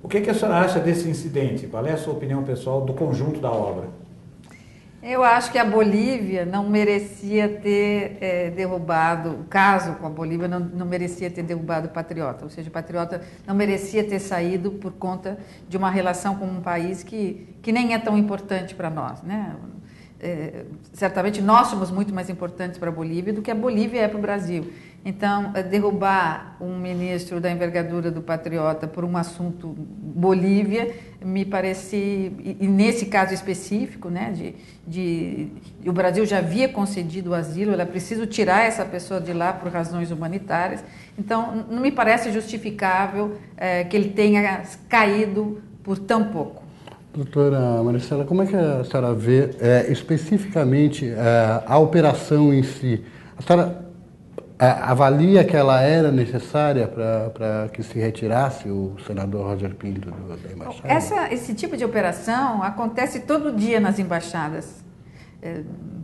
O que a senhora acha desse incidente? Qual é a sua opinião pessoal do conjunto da obra? Eu acho que a Bolívia não merecia ter derrubado, o caso com a Bolívia não merecia ter derrubado o Patriota, ou seja, o Patriota não merecia ter saído por conta de uma relação com um país que nem é tão importante para nós, né? Certamente nós somos muito mais importantes para a Bolívia do que a Bolívia é para o Brasil. Então, derrubar um ministro da envergadura do Patriota por um assunto Bolívia, me parece, e nesse caso específico, né, o Brasil já havia concedido o asilo, era preciso tirar essa pessoa de lá por razões humanitárias. Então, não me parece justificável que ele tenha caído por tão pouco. Doutora Maricela, como é que a senhora vê especificamente a operação em si? A senhora avalia que ela era necessária para que se retirasse o senador Roger Pinto da embaixada? Esse tipo de operação acontece todo dia nas embaixadas.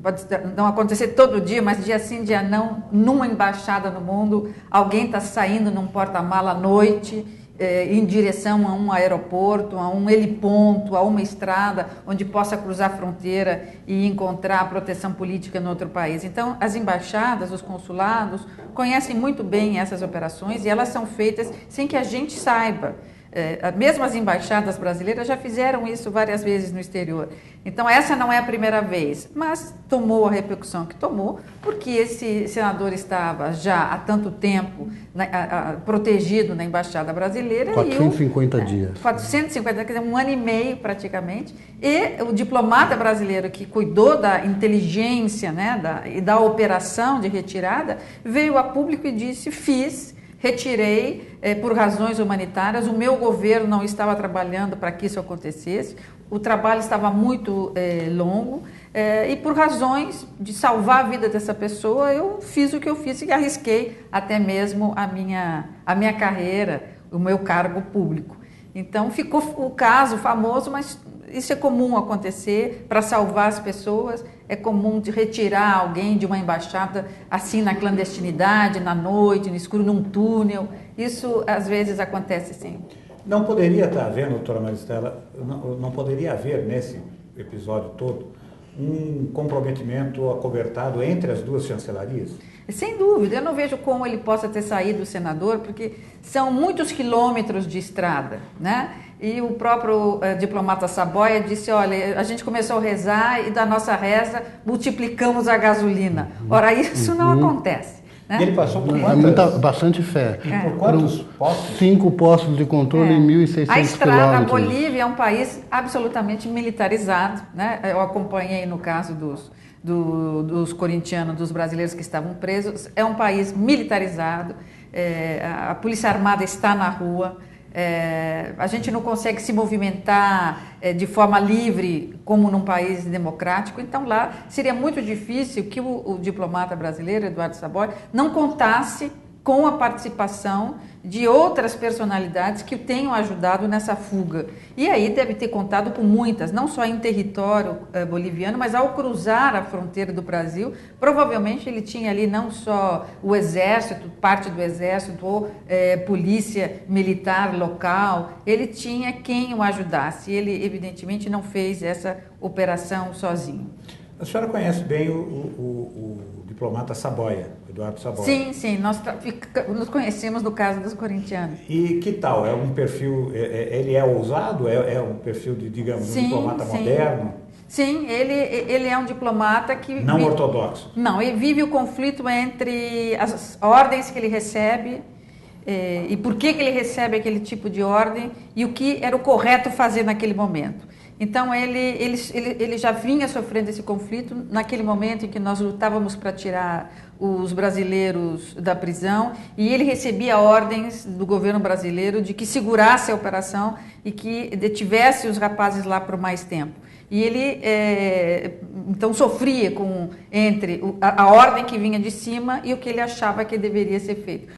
Pode não acontecer todo dia, mas dia sim, dia não, numa embaixada no mundo, alguém está saindo num porta-mala à noite, em direção a um aeroporto, a um heliponto, a uma estrada onde possa cruzar a fronteira e encontrar proteção política no outro país. Então, as embaixadas, os consulados, conhecem muito bem essas operações e elas são feitas sem que a gente saiba. Mesmo as embaixadas brasileiras já fizeram isso várias vezes no exterior. Então, essa não é a primeira vez, mas tomou a repercussão que tomou, porque esse senador estava já há tanto tempo protegido na embaixada brasileira. 450 dias. 450, quer dizer, 1 ano e meio praticamente. E o diplomata brasileiro que cuidou da inteligência, né, e da operação de retirada, veio a público e disse: retirei por razões humanitárias, o meu governo não estava trabalhando para que isso acontecesse, o trabalho estava muito longo e por razões de salvar a vida dessa pessoa, eu fiz o que eu fiz e arrisquei até mesmo a minha carreira, o meu cargo público. Então ficou o caso famoso, mas isso é comum acontecer para salvar as pessoas. É comum de retirar alguém de uma embaixada assim na clandestinidade, na noite, no escuro, num túnel. Isso às vezes acontece sim. Não poderia estar havendo, doutora Maricela, não poderia haver nesse episódio todo um comprometimento acobertado entre as duas chancelarias? Sem dúvida, eu não vejo como ele possa ter saído, o senador, porque são muitos quilômetros de estrada, né? E o próprio diplomata Saboia disse: olha, a gente começou a rezar e da nossa reza multiplicamos a gasolina. Ora, isso não acontece. Né? E ele passou por quantas? Bastante fé. Por quantos postos? 5 postos de controle em 1.600 quilômetros. A estrada, a Bolívia é um país absolutamente militarizado, né? Eu acompanhei no caso dos corintianos, dos brasileiros que estavam presos. É um país militarizado, a Polícia Armada está na rua, a gente não consegue se movimentar de forma livre como num país democrático. Então lá seria muito difícil que o diplomata brasileiro, Eduardo Saboia, não contasse com a participação de outras personalidades que o tenham ajudado nessa fuga. E aí deve ter contado com muitas, não só em território boliviano, mas ao cruzar a fronteira do Brasil, provavelmente ele tinha ali não só o exército, parte do exército, ou polícia militar local, ele tinha quem o ajudasse. Ele, evidentemente, não fez essa operação sozinho. A senhora conhece bem o diplomata Saboia, Eduardo Saboia? Sim, nós nos conhecemos no caso dos corintianos. E que tal? É um perfil, ele é ousado? É um perfil de, digamos, um diplomata moderno? Sim, ele é um diplomata que... Não ortodoxo? Não, ele vive o conflito entre as ordens que ele recebe e por que ele recebe aquele tipo de ordem e o que era o correto fazer naquele momento. Então, ele já vinha sofrendo esse conflito naquele momento em que nós lutávamos para tirar os brasileiros da prisão e ele recebia ordens do governo brasileiro de que segurasse a operação e que detivesse os rapazes lá por mais tempo. E ele, então, sofria entre a ordem que vinha de cima e o que ele achava que deveria ser feito.